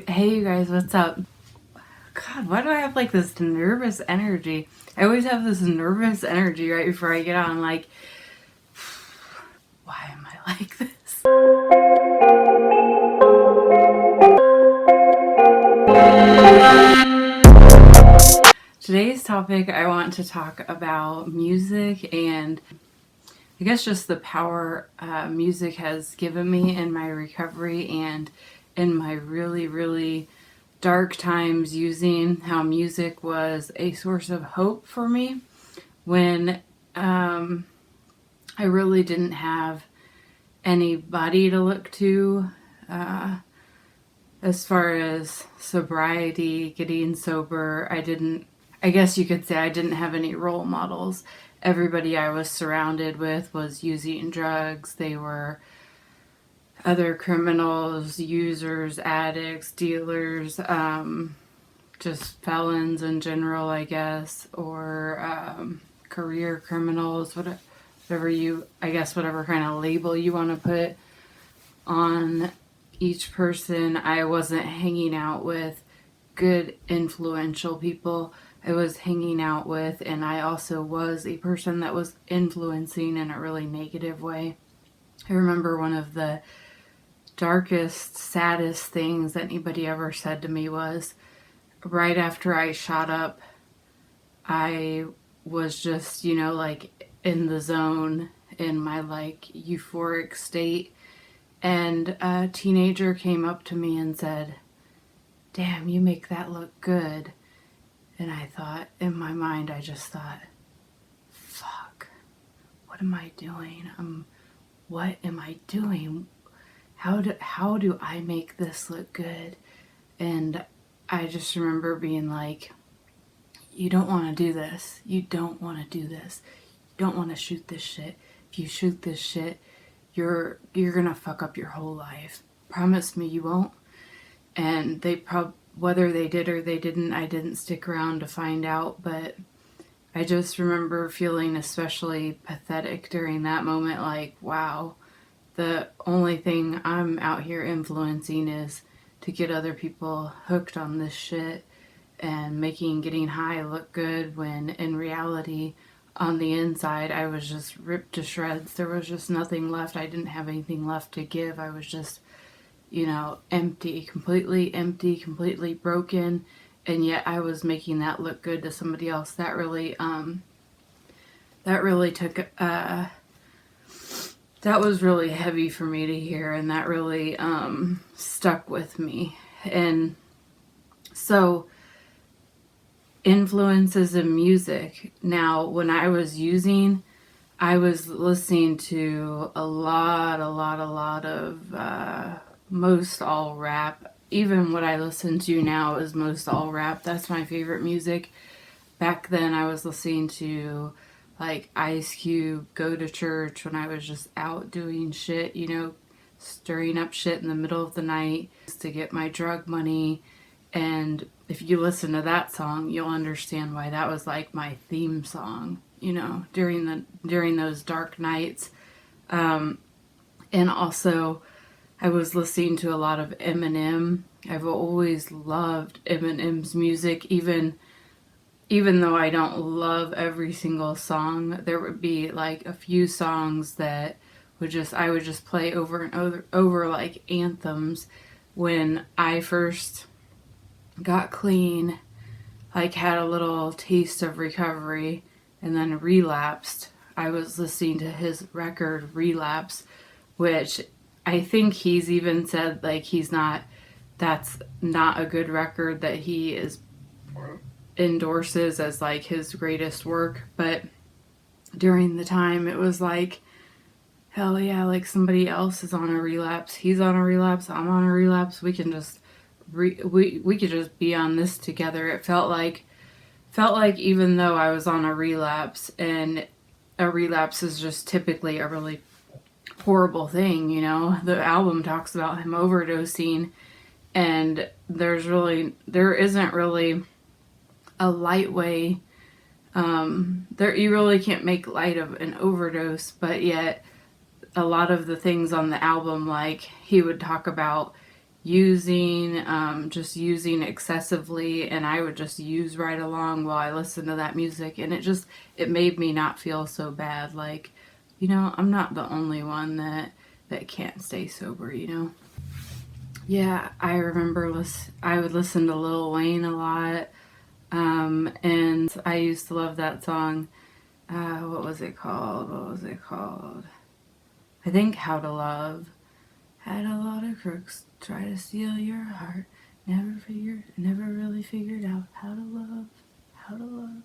Hey you guys, what's up? God, why do I have like this nervous energy? I always have this nervous energy right before I get on, like, why am I like this? Today's topic, I want to talk about music and I guess just the power music has given me in my recovery and in my really dark times, using how music was a source of hope for me when I really didn't have anybody to look to as far as sobriety, getting sober. I guess you could say I didn't have any role models. Everybody I was surrounded with was using drugs. They were other criminals, users, addicts, dealers, just felons in general, I guess, or career criminals, whatever kind of label you want to put on each person. I wasn't hanging out with good, influential people. I was hanging out with, and I also was a person that was influencing in a really negative way. I remember one of the darkest, saddest things that anybody ever said to me was right after I shot up, I was just, like in the zone, in my like euphoric state. And a teenager came up to me and said, "Damn, you make that look good." And I thought, in my mind, I just thought, fuck, what am I doing? What am I doing? How do I make this look good? And I just remember being like, you don't want to do this. You don't want to do this. You don't want to shoot this shit. If you shoot this shit, you're gonna fuck up your whole life. Promise me you won't. And whether they did or they didn't, I didn't stick around to find out, but I just remember feeling especially pathetic during that moment, like, wow, the only thing I'm out here influencing is to get other people hooked on this shit and making getting high look good, when in reality, on the inside, I was just ripped to shreds. There was just nothing left. I didn't have anything left to give. I was just, empty, completely broken. And yet I was making that look good to somebody else. That really took, that was really heavy for me to hear. And that really, stuck with me. And so, influences in music. Now, when I was using, I was listening to a lot of most all rap. Even what I listen to now is most all rap. That's my favorite music. Back then, I was listening to like Ice Cube, Go to Church, when I was just out doing shit, stirring up shit in the middle of the night to get my drug money. And if you listen to that song, you'll understand why that was like my theme song, during those dark nights. And also, I was listening to a lot of Eminem. I've always loved Eminem's music, even though I don't love every single song. There would be like a few songs that I would just play over and over like anthems. When I first got clean, like had a little taste of recovery, and then relapsed, I was listening to his record Relapse, which I think he's even said like that's not a good record that he endorses as like his greatest work. But during the time, it was like, hell yeah, like somebody else is on a relapse, he's on a relapse, I'm on a relapse, we can just we could just be on this together. It felt like even though I was on a relapse, and a relapse is just typically a really horrible thing, the album talks about him overdosing, and there isn't really a light way, you really can't make light of an overdose, but yet a lot of the things on the album, like he would talk about just using excessively, and I would just use right along while I listened to that music, and it made me not feel so bad. Like, I'm not the only one that can't stay sober. Yeah, I remember I would listen to Lil Wayne a lot, and I used to love that song. What was it called? I think How to Love. Had a lot of crooks try to steal your heart. Never really figured out how to love, how to love.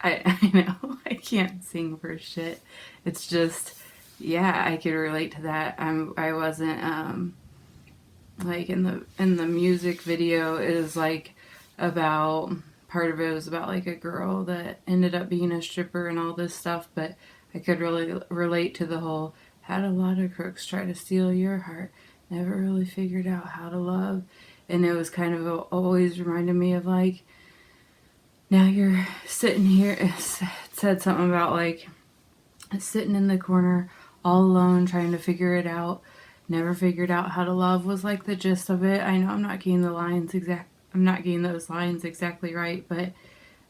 I know I can't sing for shit. It's just, yeah, I could relate to that. I wasn't like in the music video is like about part of it was about like a girl that ended up being a stripper and all this stuff, but I could really relate to the whole had a lot of crooks try to steal your heart, never really figured out how to love. And it was kind of always reminded me of like, now you're sitting here. It said something about like sitting in the corner all alone trying to figure it out, never figured out how to love was like the gist of it. I know I'm not getting those lines exactly right, but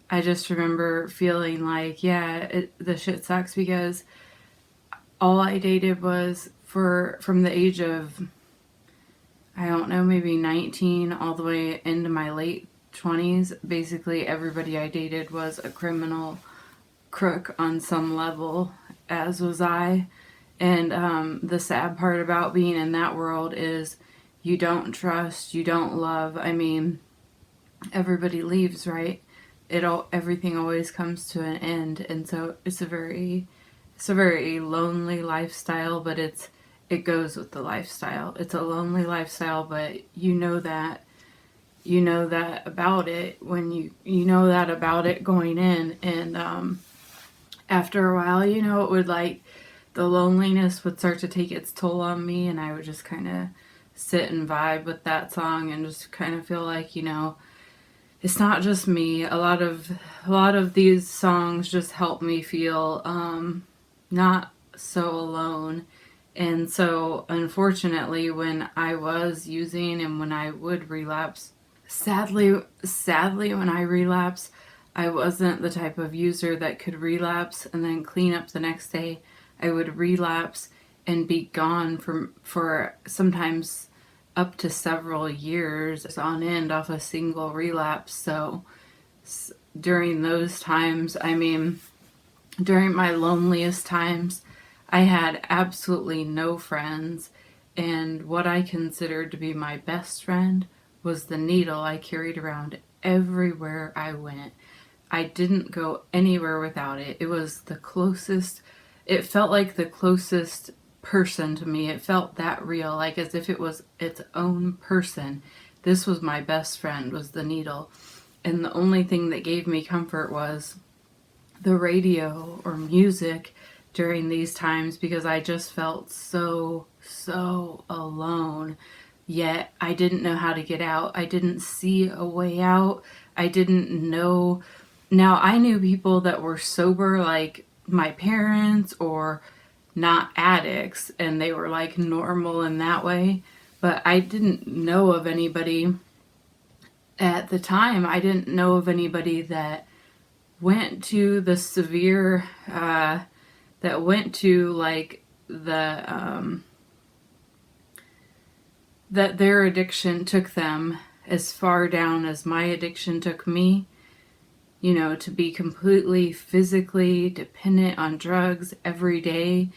I just remember feeling like, yeah, the shit sucks because all I dated was from the age of, I don't know, maybe 19 all the way into my late 20s. Basically, everybody I dated was a criminal crook on some level, as was I. And the sad part about being in that world is you don't trust, you don't love. I mean, everybody leaves, right? Everything always comes to an end, and so it's a very lonely lifestyle, but it goes with the lifestyle. It's a lonely lifestyle, but you know that about it when you know that about it going in, and after a while, it would like the loneliness would start to take its toll on me, and I would just kind of sit and vibe with that song and just kind of feel like, it's not just me. A lot of these songs just help me feel not so alone. And so unfortunately, when I was using and when I would relapse, sadly when I relapse, I wasn't the type of user that could relapse and then clean up the next day. I would relapse and be gone for sometimes up to several years on end off a single relapse. So during those times, I mean, during my loneliest times, I had absolutely no friends, and what I considered to be my best friend was the needle I carried around everywhere I went. I didn't go anywhere without it. It was it felt like the closest person to me. It felt that real, like as if it was its own person. This was my best friend, was the needle. And the only thing that gave me comfort was the radio or music during these times, because I just felt so alone. Yet I didn't know how to get out. I didn't see a way out. I didn't know. Now, I knew people that were sober, like my parents, or not addicts, and they were like normal in that way. But I didn't know of anybody at the time. I didn't know of anybody that went to the severe, that went to like that their addiction took them as far down as my addiction took me. To be completely physically dependent on drugs every day,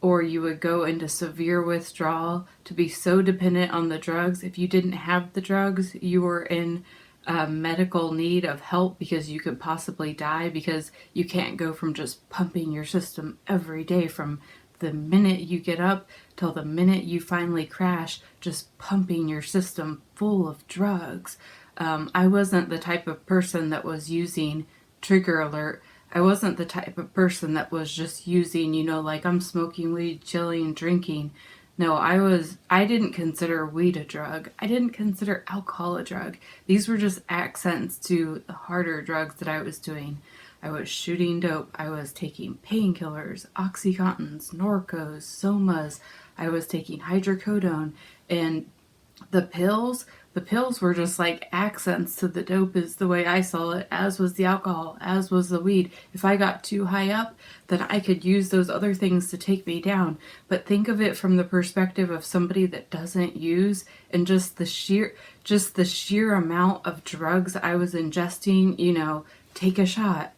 or you would go into severe withdrawal, to be so dependent on the drugs. If you didn't have the drugs, you were in medical need of help because you could possibly die, because you can't go from just pumping your system every day from the minute you get up till the minute you finally crash, just pumping your system full of drugs. I wasn't the type of person that was using trigger alert. I wasn't the type of person that was just using, like I'm smoking weed, chilling, drinking. No, I didn't consider weed a drug. I didn't consider alcohol a drug. These were just accents to the harder drugs that I was doing. I was shooting dope. I was taking painkillers, Oxycontins, Norcos, Somas. I was taking hydrocodone, and the pills were just like accents to the dope, is the way I saw it, as was the alcohol, as was the weed. If I got too high up, then I could use those other things to take me down. But think of it from the perspective of somebody that doesn't use, and just the sheer amount of drugs I was ingesting, take a shot.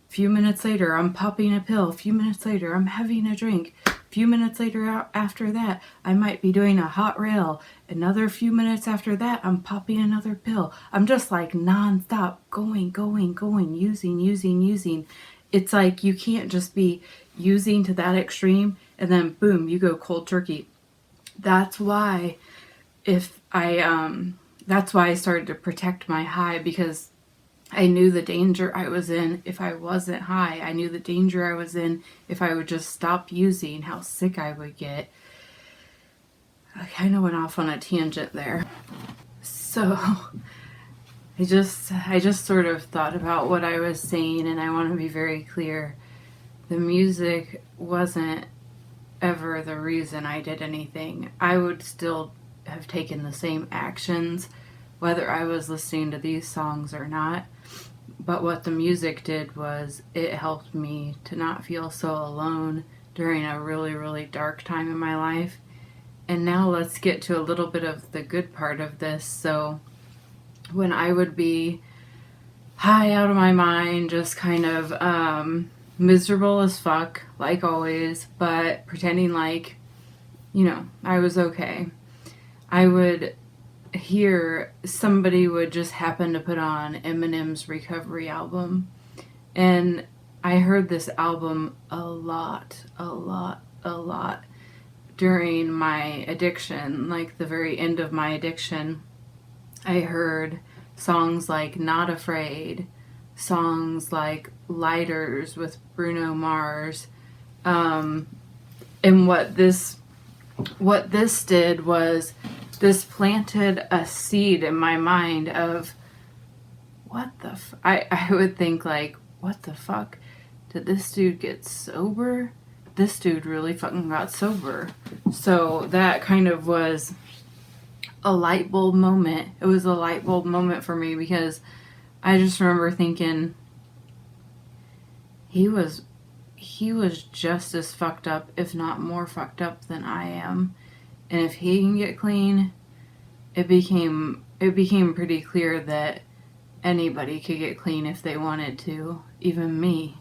Few minutes later, I'm popping a pill. A few minutes later, I'm having a drink. A few minutes later, after that, I might be doing a hot rail. Another few minutes after that, I'm popping another pill. I'm just like nonstop going, using. It's like you can't just be using to that extreme and then boom, you go cold turkey. That's why that's why I started to protect my high, because I knew the danger I was in if I wasn't high. I knew the danger I was in if I would just stop using, how sick I would get. I kind of went off on a tangent there. So I just sort of thought about what I was saying, and I want to be very clear. The music wasn't ever the reason I did anything. I would still have taken the same actions whether I was listening to these songs or not. But what the music did was it helped me to not feel so alone during a really, really dark time in my life. And now let's get to a little bit of the good part of this. So when I would be high out of my mind, just kind of miserable as fuck, like always, but pretending like, I was okay, I would hear somebody would just happen to put on Eminem's Recovery album. And I heard this album a lot during my addiction, like the very end of my addiction. I heard songs like Not Afraid, songs like Lighters with Bruno Mars. And what this did was this planted a seed in my mind of I would think like, what the fuck? Did this dude get sober? This dude really fucking got sober. So that kind of was a light bulb moment. It was a light bulb moment for me, because I just remember thinking he was just as fucked up, if not more fucked up than I am. And if he can get clean, it became pretty clear that anybody could get clean if they wanted to, even me.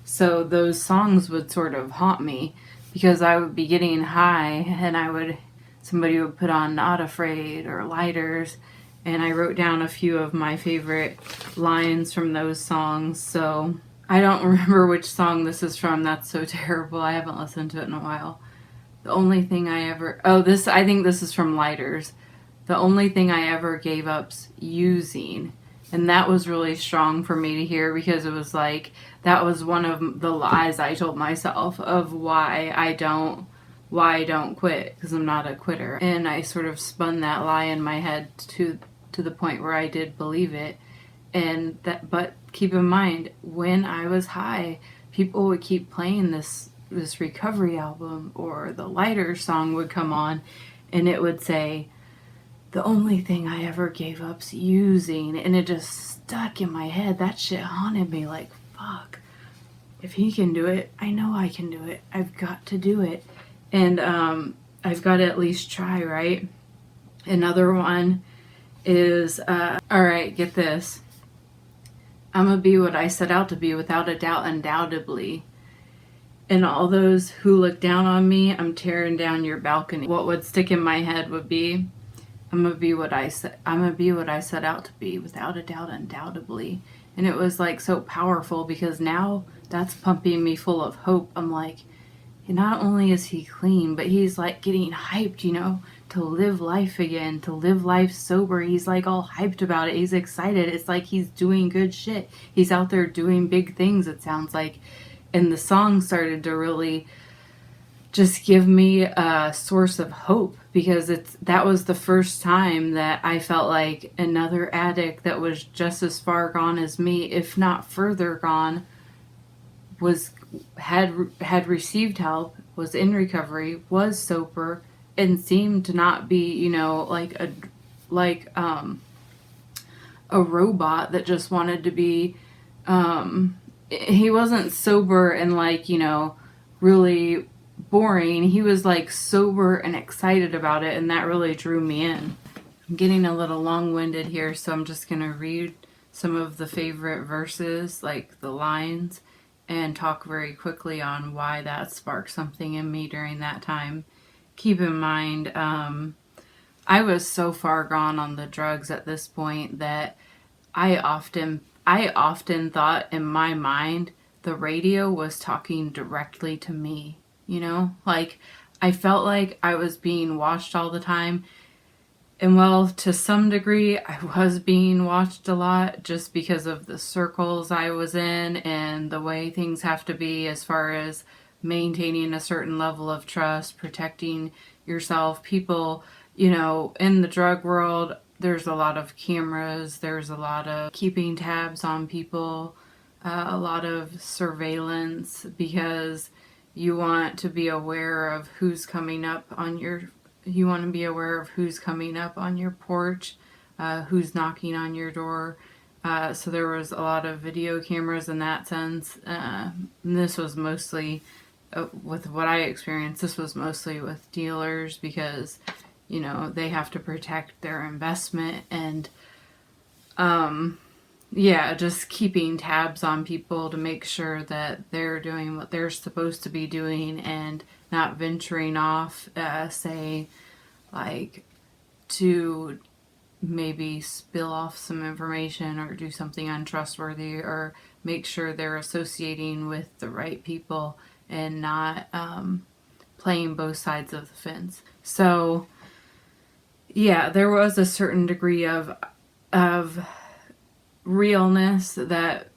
So those songs would sort of haunt me, because I would be getting high and somebody would put on Not Afraid or Lighters, and I wrote down a few of my favorite lines from those songs. So I don't remember which song this is from. That's so terrible. I haven't listened to it in a while. The only thing I think this is from Lighters. The only thing I ever gave up's using. And that was really strong for me to hear, because it was like, that was one of the lies I told myself of why I don't quit, because I'm not a quitter. And I sort of spun that lie in my head to the point where I did believe it. But keep in mind, when I was high, people would keep playing this Recovery album, or the Lighter song would come on, and it would say, the only thing I ever gave up's using. And it just stuck in my head. That shit haunted me, like, fuck. If he can do it, I know I can do it. I've got to do it. And I've got to at least try, right? Another one is, alright, get this. I'm gonna be what I set out to be, without a doubt, undoubtedly. And all those who look down on me, I'm tearing down your balcony. What would stick in my head would be, I'm gonna be what I set out to be, without a doubt, undoubtedly. And it was like so powerful, because now that's pumping me full of hope. I'm like, not only is he clean, but he's like getting hyped, to live life again, to live life sober. He's like all hyped about it. He's excited. It's like he's doing good shit. He's out there doing big things, it sounds like. And the song started to really just give me a source of hope, because that was the first time that I felt like another addict that was just as far gone as me, if not further gone, was had received help, was in recovery, was sober, and seemed to not be, a robot that just wanted to be. He wasn't sober and really boring. He was sober and excited about it, and that really drew me in. I'm getting a little long-winded here, so I'm just gonna read some of the favorite verses, like the lines, and talk very quickly on why that sparked something in me during that time. Keep in mind, I was so far gone on the drugs at this point that I often thought in my mind the radio was talking directly to me. I felt like I was being watched all the time. And well, to some degree, I was being watched a lot just because of the circles I was in and the way things have to be as far as maintaining a certain level of trust, protecting yourself. People, in the drug world, there's a lot of cameras, there's a lot of keeping tabs on people, a lot of surveillance, because you want to be aware of who's coming up on your porch, who's knocking on your door. So there was a lot of video cameras in that sense. And this was mostly, with what I experienced, this was mostly with dealers because, they have to protect their investment and, just keeping tabs on people to make sure that they're doing what they're supposed to be doing and not venturing off, to maybe spill off some information or do something untrustworthy, or make sure they're associating with the right people and not playing both sides of the fence. So, there was a certain degree of realness that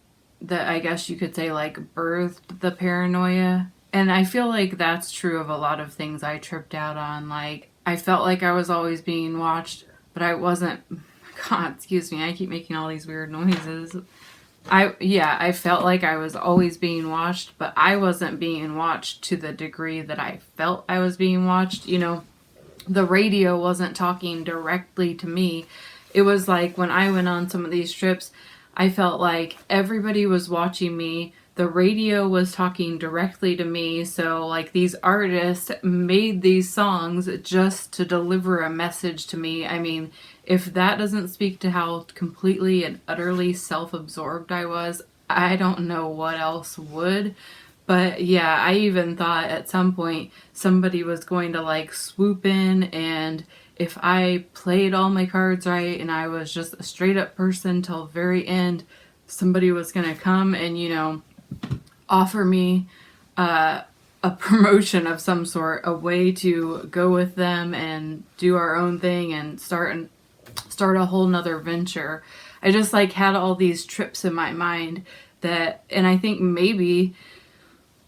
I guess you could say birthed the paranoia. And I feel like that's true of a lot of things I tripped out on. I felt like I was always being watched, but I wasn't. God, excuse me, I keep making all these weird noises. I felt like I was always being watched, but I wasn't being watched to the degree that I felt I was being watched. The radio wasn't talking directly to me. It was like when I went on some of these trips, I felt like everybody was watching me. The radio was talking directly to me. So these artists made these songs just to deliver a message to me. I mean, if that doesn't speak to how completely and utterly self-absorbed I was, I don't know what else would. But I even thought at some point somebody was going to swoop in, and if I played all my cards right and I was just a straight up person till the very end, somebody was going to come and, offer me a promotion of some sort, a way to go with them and do our own thing and start a whole nother venture. I just had all these trips in my mind and I think maybe,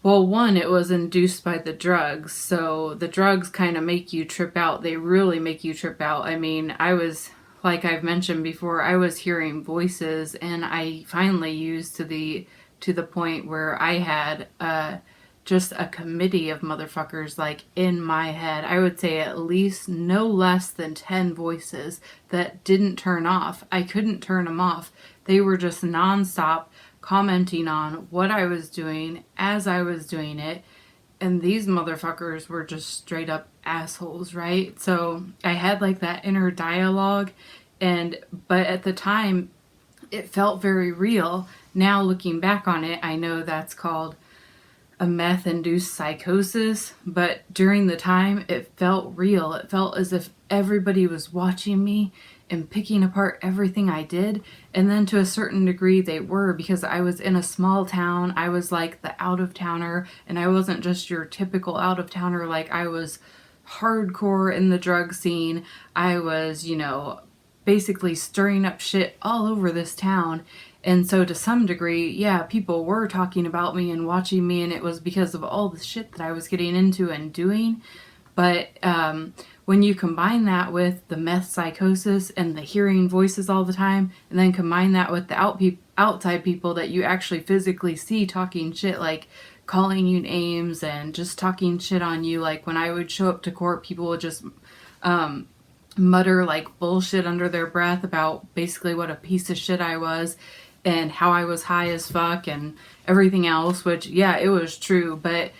well, one, it was induced by the drugs. So the drugs kind of make you trip out. They really make you trip out. I mean, I was, like I've mentioned before, I was hearing voices, and I finally used to the point where I had just a committee of motherfuckers in my head. I would say at least no less than 10 voices that didn't turn off. I couldn't turn them off. They were just nonstop commenting on what I was doing as I was doing it. And these motherfuckers were just straight up assholes, right? So I had that inner dialogue, but at the time it felt very real. Now looking back on it, I know that's called a meth-induced psychosis, but during the time it felt real. It felt as if everybody was watching me and picking apart everything I did. And then to a certain degree they were, because I was in a small town. I was the out-of-towner, and I wasn't just your typical out-of-towner. I was hardcore in the drug scene. I was, basically stirring up shit all over this town. And so to some degree, people were talking about me and watching me, and it was because of all the shit that I was getting into and doing. But when you combine that with the meth psychosis and the hearing voices all the time, and then combine that with the outside people that you actually physically see talking shit, like calling you names and just talking shit on you. Like when I would show up to court, people would just mutter like bullshit under their breath about basically what a piece of shit I was and how I was high as fuck and everything else, which, yeah, it was true. But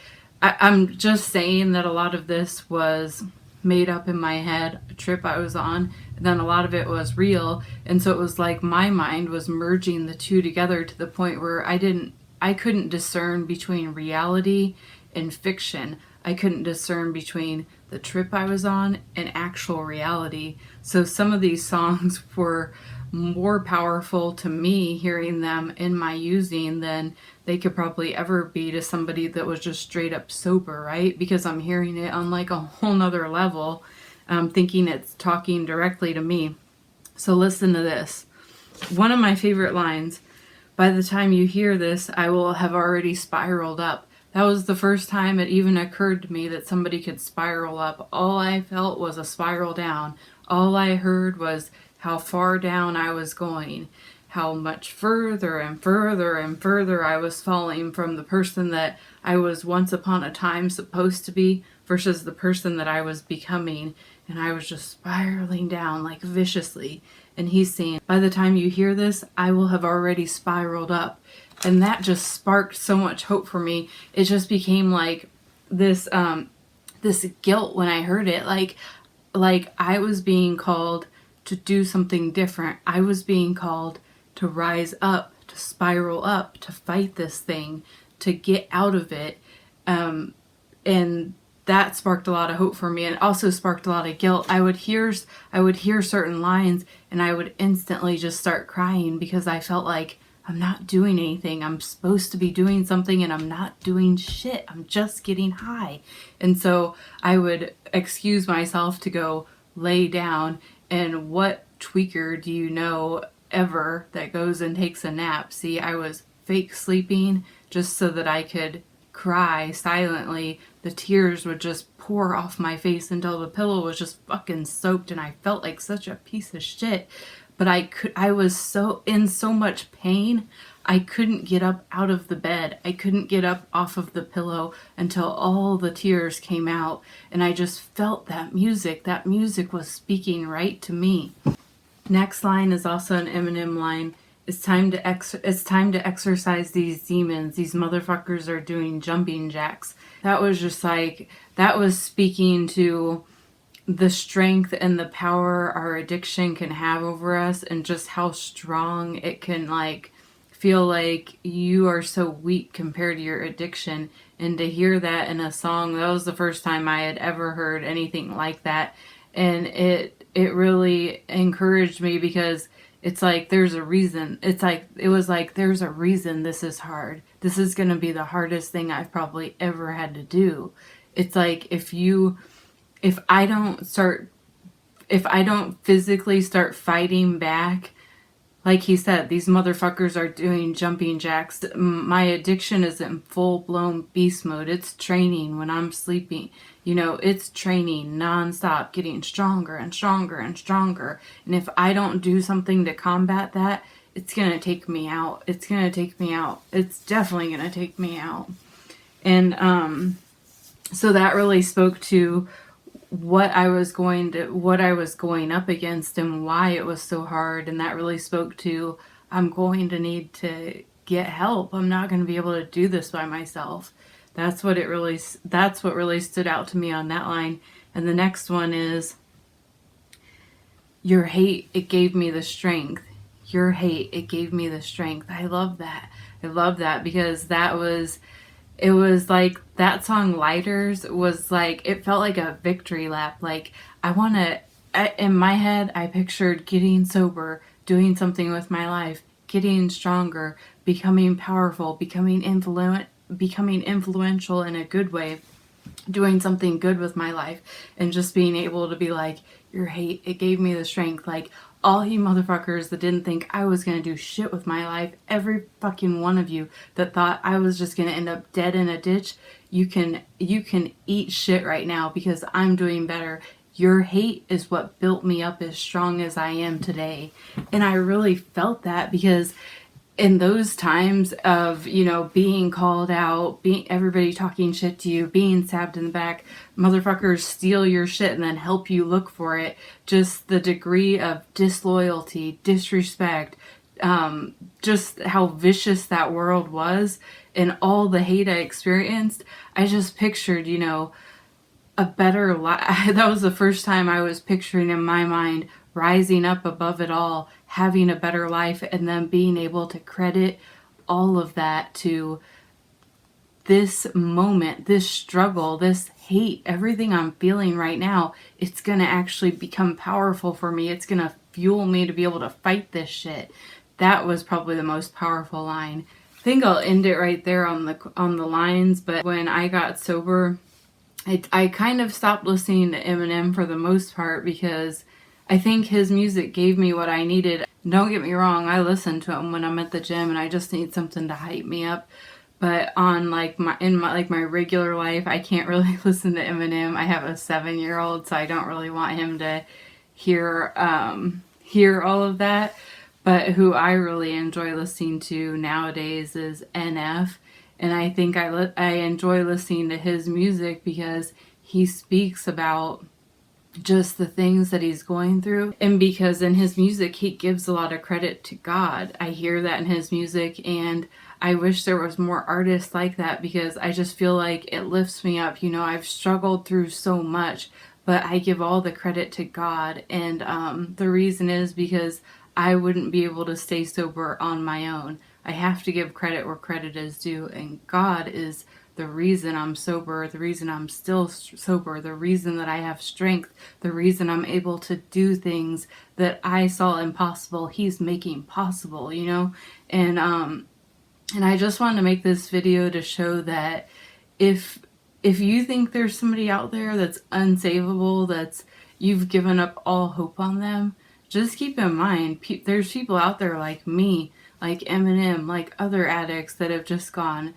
I'm just saying that a lot of this was made up in my head, a trip I was on, and then a lot of it was real. And so it was like my mind was merging the two together to the point where I couldn't discern between reality and fiction. I couldn't discern between the trip I was on and actual reality. So some of these songs were more powerful to me hearing them in my using than they could probably ever be to somebody that was just straight up sober, right? Because I'm hearing it on like a whole nother level, thinking it's talking directly to me. So listen to this. One of my favorite lines: by the time you hear this, I will have already spiraled up. That was the first time it even occurred to me that somebody could spiral up. All I felt was a spiral down. All I heard was how far down I was going, how much further and further and further I was falling from the person that I was once upon a time supposed to be versus the person that I was becoming. And I was just spiraling down like viciously. And he's saying, by the time you hear this, I will have already spiraled up. And that just sparked so much hope for me. It just became like this guilt when I heard it. Like I was being called to do something different. I was being called to rise up, to spiral up, to fight this thing, to get out of it. And that sparked a lot of hope for me, and also sparked a lot of guilt. I would hear certain lines and I would instantly just start crying because I felt like I'm not doing anything. I'm supposed to be doing something and I'm not doing shit. I'm just getting high. And so I would excuse myself to go lay down. And what tweaker do you know ever that goes and takes a nap? See, I was fake sleeping just so that I could cry silently. The tears would just pour off my face until the pillow was just fucking soaked, and I felt like such a piece of shit. But I was so in so much pain, I couldn't get up out of the bed. I couldn't get up off of the pillow until all the tears came out. And I just felt that music. That music was speaking right to me. Next line is also an Eminem line. It's time to exercise these demons. These motherfuckers are doing jumping jacks. That was just like, that was speaking to the strength and the power our addiction can have over us, and just how strong it can like feel like you are so weak compared to your addiction. And to hear that in a song, that was the first time I had ever heard anything like that. And it really encouraged me, because it's like there's a reason. It was like there's a reason this is hard. This is going to be the hardest thing I've probably ever had to do. It's like if I don't physically start fighting back, like he said, these motherfuckers are doing jumping jacks. My addiction is in full-blown beast mode. It's training when I'm sleeping. It's training nonstop, getting stronger and stronger and stronger. And if I don't do something to combat that, it's going to take me out. It's going to take me out. It's definitely going to take me out. And so that really spoke to what I was going up against and why it was so hard. And that really spoke to, I'm going to need to get help. I'm not going to be able to do this by myself. That's what really stood out to me on that line. And the next one is, your hate, it gave me the strength. Your hate, it gave me the strength. I love that. I love that, because it was like that song Lighters was like, it felt like a victory lap. Like in my head, I pictured getting sober, doing something with my life, getting stronger, becoming powerful, becoming influential in a good way, doing something good with my life, and just being able to be like, your hate. It gave me the strength. Like, all you motherfuckers that didn't think I was gonna do shit with my life, every fucking one of you that thought I was just gonna end up dead in a ditch, you can eat shit right now, because I'm doing better. Your hate is what built me up as strong as I am today. And I really felt that, because in those times of, you know, being called out, being everybody talking shit to you, being stabbed in the back, motherfuckers steal your shit and then help you look for it. Just the degree of disloyalty, disrespect, just how vicious that world was, and all the hate I experienced. I just pictured, you know, a better life. That was the first time I was picturing in my mind rising up above it all, having a better life, and then being able to credit all of that to this moment, this struggle, this hate, everything I'm feeling right now. It's going to actually become powerful for me. It's going to fuel me to be able to fight this shit. That was probably the most powerful line. I think I'll end it right there on the lines. But when I got sober, I kind of stopped listening to Eminem for the most part, because I think his music gave me what I needed. Don't get me wrong, I listen to him when I'm at the gym and I just need something to hype me up. But on my regular life, I can't really listen to Eminem. I have a 7-year-old, so I don't really want him to hear all of that. But who I really enjoy listening to nowadays is NF. And I think I enjoy listening to his music because he speaks about just the things that he's going through, and because in his music he gives a lot of credit to God. I hear that in his music, and I wish there was more artists like that, because I just feel like it lifts me up. You know, I've struggled through so much, but I give all the credit to God. And the reason is because I wouldn't be able to stay sober on my own. I have to give credit where credit is due, and God is the reason I'm sober, the reason I'm still sober, the reason that I have strength, the reason I'm able to do things that I saw impossible, he's making possible, you know? And I just wanted to make this video to show that if you think there's somebody out there that's unsavable, that's you've given up all hope on them, just keep in mind, there's people out there like me, like Eminem, like other addicts that have just gone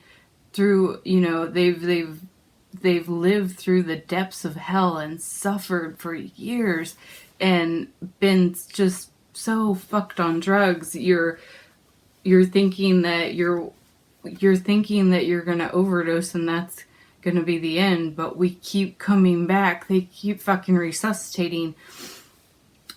through, you know, they've lived through the depths of hell and suffered for years and been just so fucked on drugs. You're thinking that you're thinking that you're gonna overdose and that's gonna be the end, but we keep coming back. They keep fucking resuscitating.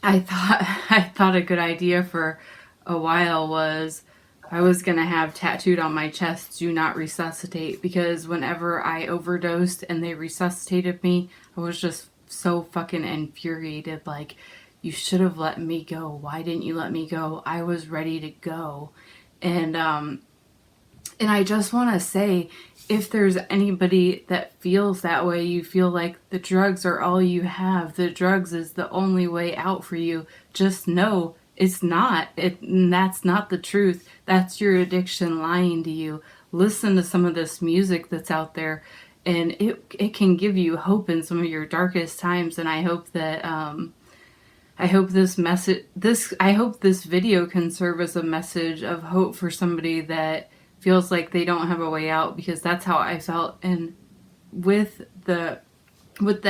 I thought a good idea for a while was I was going to have tattooed on my chest, "Do not resuscitate," because whenever I overdosed and they resuscitated me, I was just so fucking infuriated. Like, you should have let me go. Why didn't you let me go? I was ready to go. And I just want to say, if there's anybody that feels that way, you feel like the drugs are all you have, the drugs is the only way out for you, just know it's not. That's not the truth. That's your addiction lying to you. Listen to some of this music that's out there, and it can give you hope in some of your darkest times. And I hope that I hope this video can serve as a message of hope for somebody that feels like they don't have a way out, because that's how I felt. And with the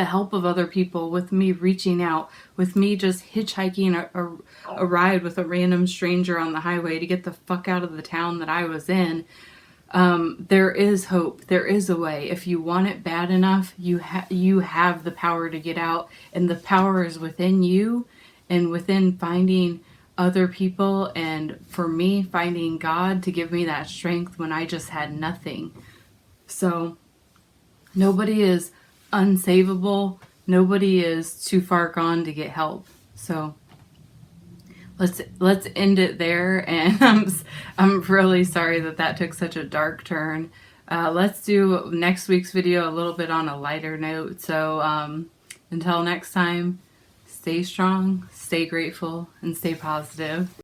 help of other people, with me reaching out, with me just hitchhiking a ride with a random stranger on the highway to get the fuck out of the town that I was in, there is hope. There is a way. If you want it bad enough, you have the power to get out, and the power is within you and within finding other people, and for me, finding God to give me that strength when I just had nothing. So nobody is unsavable. Nobody is too far gone to get help. So let's end it there. And I'm really sorry that took such a dark turn. Let's do next week's video a little bit on a lighter note. So until next time, stay strong, stay grateful, and stay positive.